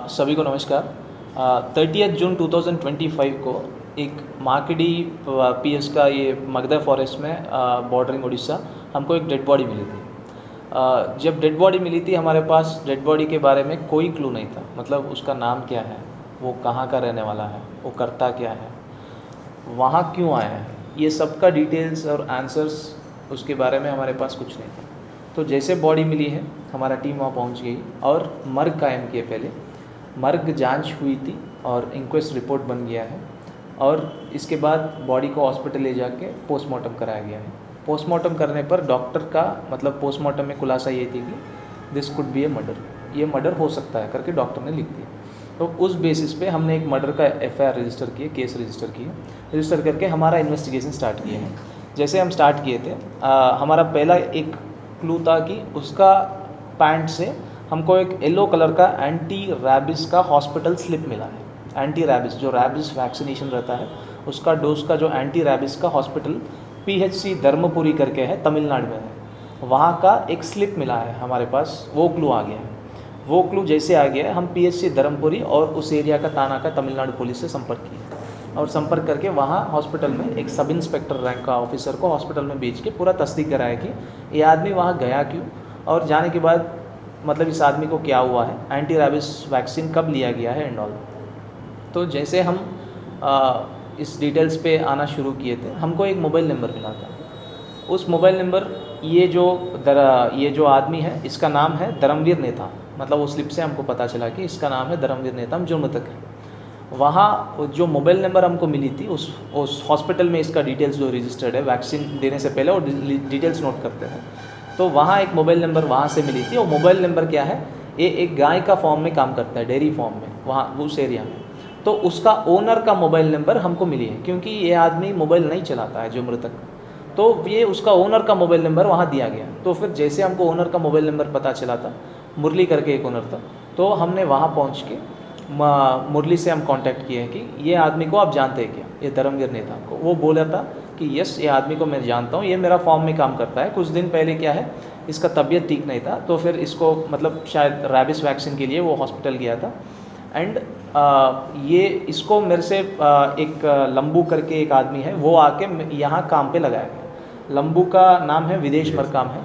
सभी को नमस्कार। 30 जून 2025 को एक मार्केडी पीएस का ये मगधा फॉरेस्ट में बॉर्डरिंग उड़ीसा हमको एक डेड बॉडी मिली थी। जब डेड बॉडी मिली थी हमारे पास डेड बॉडी के बारे में कोई क्लू नहीं था, मतलब उसका नाम क्या है, वो कहाँ का रहने वाला है, वो करता क्या है, वहाँ क्यों आया है, ये सब का डिटेल्स और आंसर्स उसके बारे में हमारे पास कुछ नहीं था। तो जैसे बॉडी मिली है हमारा टीम वहाँ पहुँच गई और मर्ग कायम किए। पहले मर्ग जांच हुई थी और इंक्वेस्ट रिपोर्ट बन गया है और इसके बाद बॉडी को हॉस्पिटल ले जाके पोस्टमार्टम कराया गया है। पोस्टमार्टम करने पर डॉक्टर का मतलब पोस्टमार्टम में खुलासा ये थी कि this could be A murder, ये मर्डर हो सकता है करके डॉक्टर ने लिख दिया। तो उस बेसिस पे हमने एक मर्डर का एफआईआर रजिस्टर किए, केस रजिस्टर किए, रजिस्टर करके हमारा इन्वेस्टिगेशन स्टार्ट किए हैं। जैसे हम स्टार्ट किए थे हमारा पहला एक क्लू था कि उसका पैंट से हमको एक येलो कलर का एंटी रैबिस का हॉस्पिटल स्लिप मिला है। एंटी रैबिस जो रैबिस वैक्सीनेशन रहता है उसका डोज का जो एंटी रैबिस का हॉस्पिटल PHC धर्मपुरी करके है, तमिलनाडु में है, वहाँ का एक स्लिप मिला है हमारे पास। वो क्लू आ गया है। वो क्लू जैसे आ गया है हम PHC धर्मपुरी और उस एरिया का थाना का तमिलनाडु पुलिस से संपर्क किए और संपर्क करके वहाँ हॉस्पिटल में एक सब इंस्पेक्टर रैंक का ऑफिसर को हॉस्पिटल में भेज के पूरा तस्दीक कराया कि ये आदमी वहाँ गया क्यों और जाने के बाद मतलब इस आदमी को क्या हुआ है, एंटी रैबिस वैक्सीन कब लिया गया है एंड ऑल। तो जैसे हम इस डिटेल्स पे आना शुरू किए थे हमको एक मोबाइल नंबर मिला था। उस मोबाइल नंबर ये जो आदमी है इसका नाम है धर्मवीर नेताम, मतलब उस स्लिप से हमको पता चला कि इसका नाम है धर्मवीर नेताम जो मृतक है। वहाँ जो मोबाइल नंबर हमको मिली थी उस हॉस्पिटल में इसका डिटेल्स जो रजिस्टर्ड है वैक्सीन देने से पहले और डिटेल्स नोट करते हैं, तो वहाँ एक मोबाइल नंबर वहाँ से मिली थी। और मोबाइल नंबर क्या है, ये एक गाय का फॉर्म में काम करता है, डेयरी फॉर्म में, वहाँ उस एरिया में। तो उसका ओनर का मोबाइल नंबर हमको मिली है क्योंकि ये आदमी मोबाइल नहीं चलाता है जो मृतक, तो ये उसका ओनर का मोबाइल नंबर वहाँ दिया गया। तो फिर जैसे हमको ओनर का मोबाइल नंबर पता चला था, मुरली करके एक ओनर था, तो हमने वहाँ पहुँच के मुरली से हम कांटेक्ट किए हैं कि ये आदमी को आप जानते हैं क्या, ये धर्मवीर नेता को। वो बोला था कि यस ये आदमी को मैं जानता हूँ, ये मेरा फॉर्म में काम करता है। कुछ दिन पहले क्या है इसका तबीयत ठीक नहीं था तो फिर इसको मतलब शायद रैबिस वैक्सीन के लिए वो हॉस्पिटल गया था। एंड ये इसको मेरे से एक लंबू करके एक आदमी है वो आके यहाँ काम पे लगाया गया। लंबू का नाम है विदेश मरकाम है।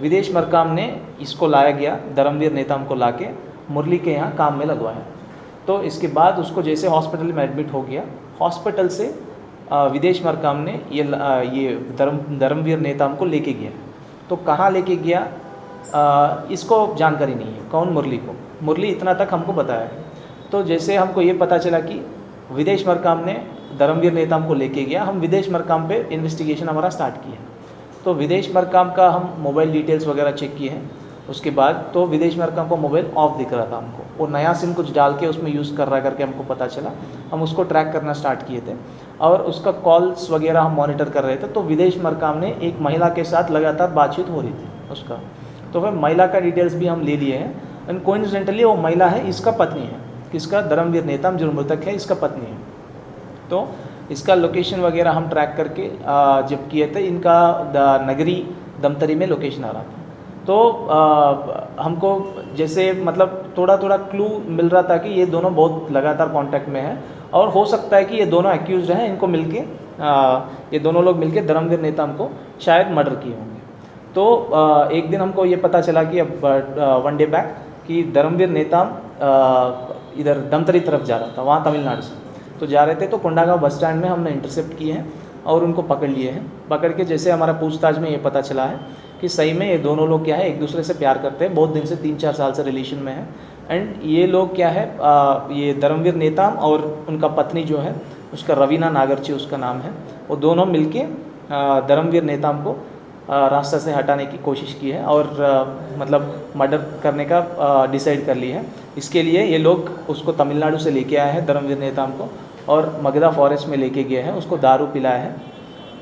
विदेश मरकाम ने इसको लाया गया, धर्मवीर नेताम को लाके मुरली के यहाँ काम में लगवाया। तो इसके बाद उसको जैसे हॉस्पिटल में एडमिट हो गया, हॉस्पिटल से विदेश मरकाम ने ये धर्मवीर नेताम को लेके गया। तो कहाँ लेके गया इसको जानकारी नहीं है, कौन, मुरली को। मुरली इतना तक हमको बताया है। तो जैसे हमको ये पता चला कि विदेश मरकाम ने धर्मवीर नेताम को लेके गया, हम विदेश मरकाम पे इन्वेस्टिगेशन हमारा स्टार्ट किया। तो विदेश मरकाम का हम मोबाइल डिटेल्स वगैरह चेक किए हैं। उसके बाद तो विदेश मरकाम को मोबाइल ऑफ दिख रहा था हमको, वो नया सिम कुछ डाल के उसमें यूज़ कर रहा है करके हमको पता चला। हम उसको ट्रैक करना स्टार्ट किए थे और उसका कॉल्स वगैरह हम मॉनिटर कर रहे थे। तो विदेश मरकाम ने एक महिला के साथ लगातार बातचीत हो रही थी उसका, तो फिर महिला का डिटेल्स भी हम ले लिए हैं। एंड कोइंसिडेंटली वो महिला है इसका पत्नी है, किसका, धर्मवीर नेताम जो मृतक है इसका पत्नी है। तो इसका लोकेशन वगैरह हम ट्रैक करके जब किए थे, इनका नगरी दमतरी में लोकेशन आ रहा था। तो हमको जैसे मतलब थोड़ा थोड़ा क्लू मिल रहा था कि ये दोनों बहुत लगातार कांटेक्ट में है और हो सकता है कि ये दोनों एक्यूज हैं, इनको मिलके ये दोनों लोग मिलके धर्मवीर नेताम को शायद मर्डर किए होंगे। तो एक दिन हमको ये पता चला कि अब 1 डे बैक कि धर्मवीर नेताम इधर दमतरी तरफ जा रहा था, वहाँ तमिलनाडु से तो जा रहे थे। तो कोंडागांव बस स्टैंड में हमने इंटरसेप्ट किए हैं और उनको पकड़ लिए हैं। पकड़ के जैसे हमारा पूछताछ में ये पता चला है कि सही में ये दोनों लोग क्या है एक दूसरे से प्यार करते हैं, बहुत दिन से 3-4 साल से रिलेशन में है। एंड ये लोग क्या है ये धर्मवीर नेताम और उनका पत्नी जो है उसका रवीना नागरची उसका नाम है, वो दोनों मिलके धर्मवीर नेताम को रास्ते से हटाने की कोशिश की है और मतलब मर्डर करने का डिसाइड कर ली है। इसके लिए ये लोग उसको तमिलनाडु से लेके आए हैं धर्मवीर नेताम को और मगधा फॉरेस्ट में लेके गए हैं, उसको दारू पिलाया है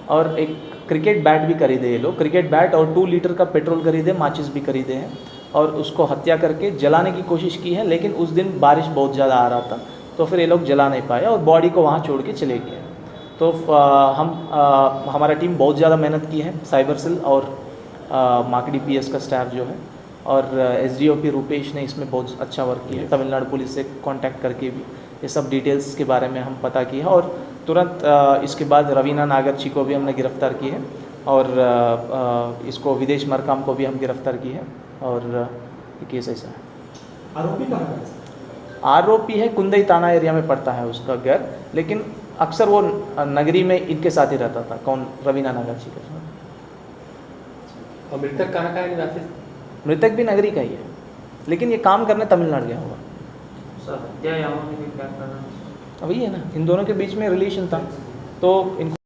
और एक क्रिकेट बैट भी खरीदे ये लोग, क्रिकेट बैट और 2 लीटर का पेट्रोल खरीदे, माचिस भी खरीदे हैं और उसको हत्या करके जलाने की कोशिश की है। लेकिन उस दिन बारिश बहुत ज़्यादा आ रहा था तो फिर ये लोग जला नहीं पाए और बॉडी को वहाँ छोड़ के चले गए। तो हमारा टीम बहुत ज़्यादा मेहनत की है, साइबर सेल और माकड़ी पीएस का स्टाफ जो है, और एसडीओपी रुपेश ने इसमें बहुत अच्छा वर्क किया है। तमिलनाडु पुलिस से कांटेक्ट करके भी ये सब डिटेल्स के बारे में हम पता किया है, और तुरंत इसके बाद रवीना नागरची को भी हमने गिरफ्तार की है, और इसको विदेश मरकाम को भी हम गिरफ्तार की है, और ये केस ऐसा है। आरोपी कहाँ का है? आरोपी है कुंदई थाना एरिया में पड़ता है उसका घर, लेकिन अक्सर वो नगरी में इनके साथ ही रहता था। कौन? रवीना नागरची के साथ। और मृतक कहाँ का है निवासी? मृतक भी नगरी का ही है, लेकिन ये काम करने तमिलनाडु गया होगा। सर क्या यहाँ पे क्या करना? वही है ना, इन दोनों के बीच में रिलेशन था, तो इनको